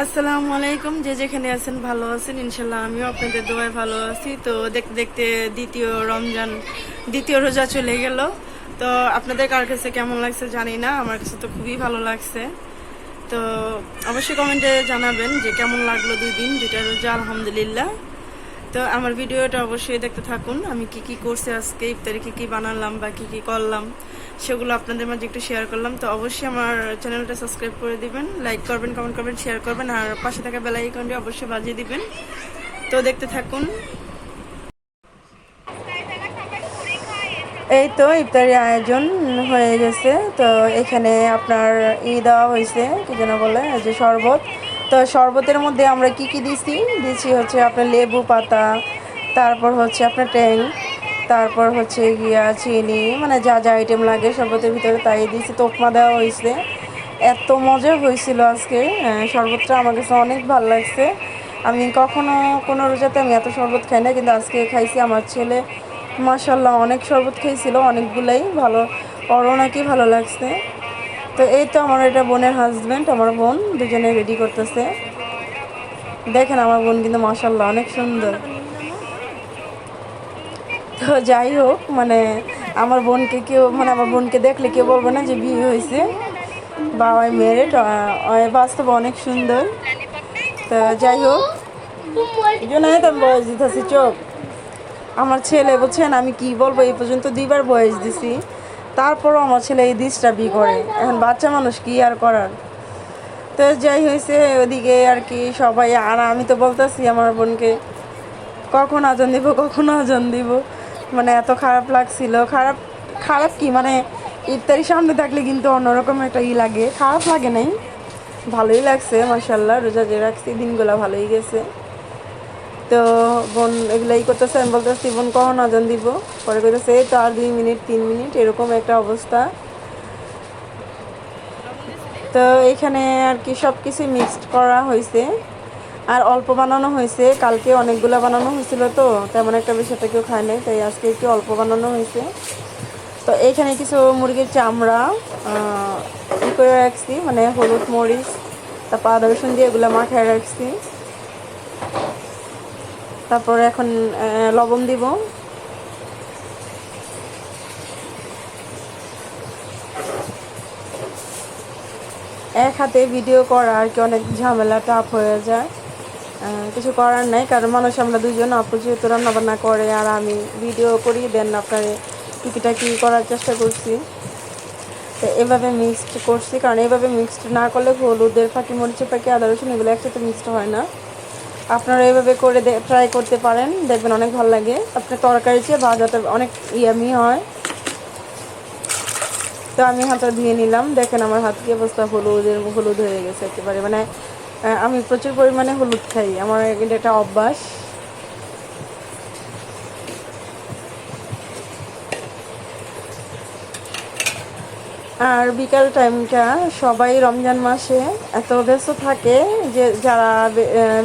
আসসালামু আলাইকুম। যে যেখানে আছেন ভালো আছেন ইনশাল্লাহ। আমিও আপনাদের দোয়ায় ভালো আছি। তো দেখতে দেখতে দ্বিতীয় রমজান, দ্বিতীয় রোজা চলে গেল। তো আপনাদের কার কাছে কেমন লাগছে জানি না, আমার কাছে তো খুবই ভালো লাগছে। তো অবশ্যই কমেন্টে জানাবেন যে কেমন লাগলো দুইটা রোজা। আলহামদুলিল্লাহ। তো আমার ভিডিওটা অবশ্যই দেখতে থাকুন। আমি কি কি করছি আজকে ইফতারে, কি কি বানালাম বা কি কি করলাম সেগুলো আপনাদের মাঝে একটু শেয়ার করলাম। তো অবশ্যই আমার চ্যানেলটা সাবস্ক্রাইব করে দিবেন, লাইক করবেন, কমেন্ট করবেন, শেয়ার করবেন, আর পাশে থাকা বেল আইকনটি অবশ্যই বাজিয়ে দিবেন। তো দেখতে থাকুন। এই তো ইফতারি আয়োজন হয়ে গেছে। তো এখানে আপনার দেওয়া হয়েছে, কি যেন বলে, যে শরবত। তো শরবতের মধ্যে আমরা কি কি দিছি হচ্ছে আপনার লেবু পাতা, তারপর হচ্ছে আপনার ট্যাং, তারপর হচ্ছে গিয়া চিনি, মানে যা যা আইটেম লাগে শরবতের ভিতরে তাই দিয়েছি। তোকমা দেওয়া হয়েছে। এত মজা হয়েছিল আজকে। শরবতটা আমার কাছে অনেক ভালো লাগছে। আমি কখনো কোনো রোজাতে আমি এত শরবত খাই না, কিন্তু আজকে খাইছি। আমার ছেলে মাশাল্লাহ অনেক শরবত খেয়েছিল, অনেকগুলাই ভালো, ওরও নাকি ভালো লাগছে। তো এই তো আমার এটা বোনের হাজব্যান্ড, আমার বোন দুজনে রেডি করতেছে। দেখেন আমার বোন কিন্তু মাশাল্লাহ অনেক সুন্দর। তো যাই হোক, মানে আমার বোনকে কেউ, মানে আমার বোনকে দেখলে কেউ বলবে না যে বিয়ে হয়েছে বা ওই মেরিড। বাস্তবে অনেক সুন্দর। তো যাই হোক, এই জন্য আমি বয়স দিতেছি চোখ। আমার ছেলে বুঝছেন, আমি কি বলবো, এই পর্যন্ত দুইবার বয়স দিছি, তারপরও আমার ছেলে এই ডিস্টার্বই করে। এখন বাচ্চা মানুষ কি আর করার। তো যাই হয়েছে ওদিকে আর কি সবাই, আর আমি তো বলতেছি আমার বোনকে কখন আজান দিব, কখন আজান দিব। মানে এত খারাপ লাগছিল। খারাপ খারাপ কি, মানে ইফতারি সামনে থাকলে কিন্তু অন্যরকম একটা লাগে, খারাপ লাগে নাই, ভালোই লাগছে মাশাল্লাহ। রোজা যে রাখছি দিনগুলো ভালোই গেছে। তো বোন এগুলাই করতেছে, আমি বলতেছি বোন কখন আজান দিব, পরে করতেছে এই তো আর 2 মিনিট 3 মিনিট, এরকম একটা অবস্থা। তো এখানে আর কি সব কিছু মিক্সড করা হয়েছে, আর অল্প বানানো হয়েছে। কালকে অনেকগুলো বানানো হয়েছিল, তো তেমন একটা বিষয়টা কেউ খায় নাই, তাই আজকে একটু অল্প বানানো হয়েছে। তো এইখানে কিছু মুরগির চামড়া ই করে রাখছি, মানে হলুদ মরিচ তারপর আদা রসুন দিয়ে এগুলো মাখায় রাখছি। তারপর এখন লবণ দিব। এক হাতে ভিডিও করা আর কি অনেক ঝামেলা, টাফ হয়ে যায়। কিছু করার নাই, কারণ মানুষ আমরা দুজন, আপু যেহেতু রান্নাবান্না করে আর আমি ভিডিও করি, দেন আপনার টুকিটাকি করার চেষ্টা করছি। তো এভাবে মিক্সড করছি, কারণ এভাবে মিক্সড না করলে হলুদের ফাঁকি, মরিচের ফাঁকি, আদা রসুন এগুলো একসাথে মিক্সড হয় না। আপনারা এভাবে করে ট্রাই করতে পারেন, দেখবেন অনেক ভালো লাগে। আপনার তরকারি চেয়ে ভাজাটা অনেক ইয়ামি হয়। তো আমি হাতটা ধুয়ে নিলাম, দেখেন আমার হাত কি অবস্থা, হলুদ হয়ে গেছে একেবারে। মানে আমি প্রচুর পরিমাণে হলুদ খাই, আমার কিন্তু একটা অভ্যাস। আর বিকাল টাইমটা সবাই রমজান মাসে এত ব্যস্ত থাকে যে যারা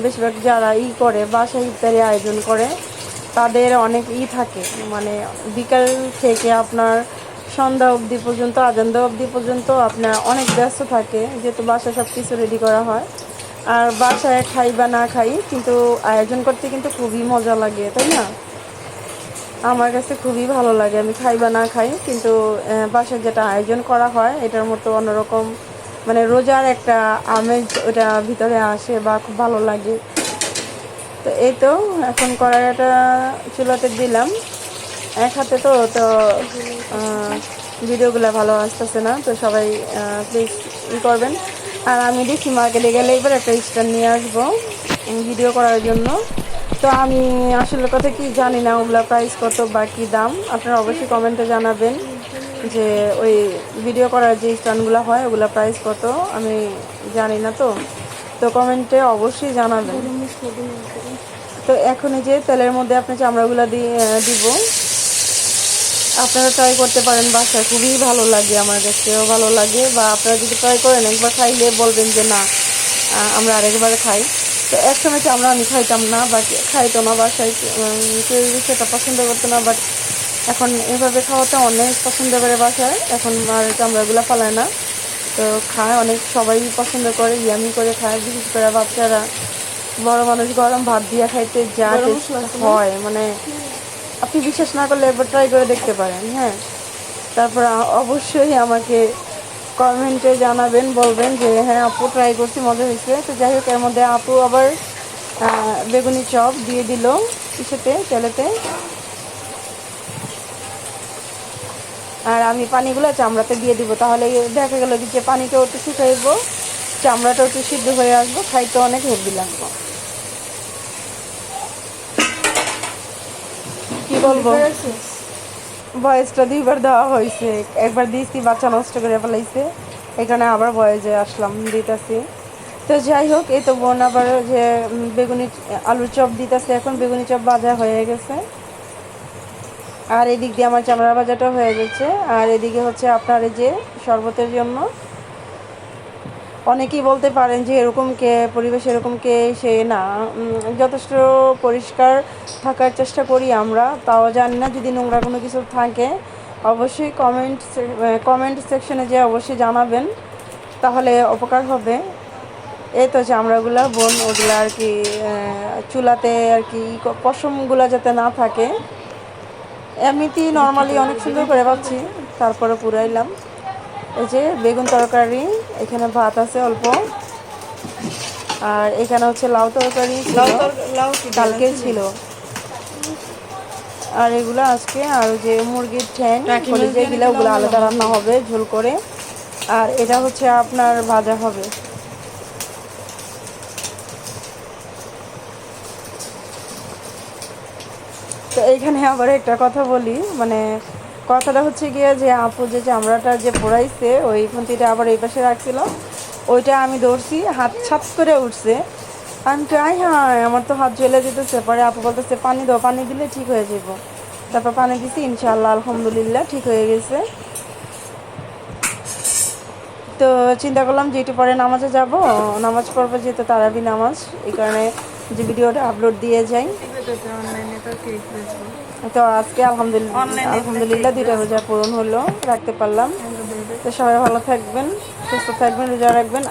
বেশিরভাগ যারা করে বাসায় ইফতারি আয়োজন করে, তাদের অনেক থাকে, মানে বিকাল থেকে আপনার সন্ধ্যা অবধি পর্যন্ত, আজান দেওয়া অবধি পর্যন্ত আপনার অনেক ব্যস্ত থাকে, যেহেতু বাসায় সব কিছু রেডি করা হয়। আর বাসায় খাই বা না খাই, কিন্তু আয়োজন করতে কিন্তু খুবই মজা লাগে, তাই না? আমার কাছে খুবই ভালো লাগে, আমি খাই বা না খাই, কিন্তু বাসায় যেটা আয়োজন করা হয় এটার মতো অন্যরকম, মানে রোজার একটা আমেজ ওটা ভিতরে আসে বা খুব ভালো লাগে। তো এই তো এখন কড়াইটা চুলাতে দিলাম। এক হাতে তো তো ভিডিওগুলো ভালো আসতেছে না, তো সবাই প্লিজ করবেন। আর আমি দেখি মার্কেটে গেলে এবার একটা স্ট্যান্ড নিয়ে আসবো ভিডিও করার জন্য। তো আমি আসলে কথা কি জানি না ওগুলা প্রাইস কত বা কী দাম, আপনারা অবশ্যই কমেন্টে জানাবেন যে ওই ভিডিও করার যে স্ট্যান্ডগুলো হয় ওগুলা প্রাইস কত, আমি জানি না। তো তো কমেন্টে অবশ্যই জানাবেন। তো এখন এই যে তেলের মধ্যে আপনি চামড়াগুলো দিব। আপনারা ট্রাই করতে পারেন বাসায়, খুবই ভালো লাগে, আমার কাছেও ভালো লাগে। বা আপনারা যদি ট্রাই করেন একবার খাইলে বলবেন যে না আমরা আরেকবার খাই। তো এক সময় চামড়া আমি খাইতাম না বা খাইতো না বাসায়, কেউ সেটা পছন্দ করতো না, বাট এখন এভাবে খাওয়াটা অনেক পছন্দ করে বাসায়, এখন আর চামড়াগুলো ফালায় না। তো খায় অনেক, সবাই পছন্দ করে, ইয়ামি করে খায়, বিশেষ করে বাচ্চারা। বড় মানুষ গরম ভাত দিয়ে খাইতে যা টেস্ট হয়, মানে আপনি বিশ্বাস না করলে একবার ট্রাই করে দেখতে পারেন। হ্যাঁ, তারপর অবশ্যই আমাকে কমেন্টে জানাবেন, বলবেন যে হ্যাঁ আপু ট্রাই করছি, মজা হয়েছে। তো যাই হোক, এর মধ্যে আপু আবার বেগুনি চপ দিয়ে দিল ইসেতে, তেলেতে। আর আমি পানিগুলো চামড়াতে দিয়ে দিব, তাহলে দেখা গেল যে পানিটাও একটু শুকাইব, চামড়াটাও একটু সিদ্ধ হয়ে আসবো, খাইতে অনেক হেভি লাগবে। কি বলবো, ভয়েসটা 2বার দেওয়া হয়েছে, একবার দিয়েছি বাচ্চা নষ্ট করে ফেলাইছে, এখানে আবার ভয়েসে আসলাম দিতেছি। তো যাই হোক, এই তো বোন আবার যে বেগুনি আলুর চপ দিতেছে, এখন বেগুনি চপ ভাজা হয়ে গেছে, আর এদিক দিয়ে আমার চামড়া ভাজাটা হয়ে গেছে। আর এদিকে হচ্ছে আপনার এই যে শরবতের জন্য, অনেকেই বলতে পারেন যে এরকম কে পরিবেশ, এরকম কে সে না, যথেষ্ট পরিষ্কার থাকার চেষ্টা করি আমরা, তাও জানি না যদি নোংরা কোনো কিছু থাকে অবশ্যই কমেন্ট সেকশনে যে অবশ্যই জানাবেন, তাহলে উপকার হবে। এই তো চামড়াগুলো বোন ওগুলো আর কি চুলাতে আর কি পশমগুলো যাতে না থাকে, এমনিতেই নর্মালি অনেক সুন্দর করে পাচ্ছি, তারপরে পুরাইলাম। এই যে বেগুন তরকারি, এখানে ভাত আছে অল্প, আর এখানে হচ্ছে লাউ তরকারি কালকে ছিল, আর এগুলো আজকে। আর যে মুরগির ঠ্যাং যেগুলো, ওগুলো আলাদা রান্না হবে ঝোল করে, আর এটা হচ্ছে আপনার ভাজা হবে। তো এইখানে আবার একটা কথা বলি, মানে কথাটা হচ্ছে গিয়ে যে আপু যে চামড়াটা যে পোড়াইছে ওই খুন্তিটা আবার এই পাশে রাখছিল, ওইটা আমি ধরছি, হাত ছাপ করে উঠছে, আমি তো হ্যাঁ আমার তো হাত জ্বলে যেতেছে, পরে আপু বলতেছে পানি দাও, পানি দিলে ঠিক হয়ে যাব। তারপর পানি দিছি, ইনশাআল্লাহ আলহামদুলিল্লাহ ঠিক হয়ে গেছে। তো চিন্তা করলাম যে একটু পরে নামাজে যাব, নামাজ পড়বো যেহেতু তারাবি নামাজ, এই কারণে যে ভিডিওটা আপলোড দিয়ে যাই। তো আজকে আলহামদুলিল্লাহ 2টা রোজা পূরণ হলো, রাখতে পারলাম। তো সবাই ভালো থাকবেন, সুস্থ থাকবেন, রোজা রাখবেন।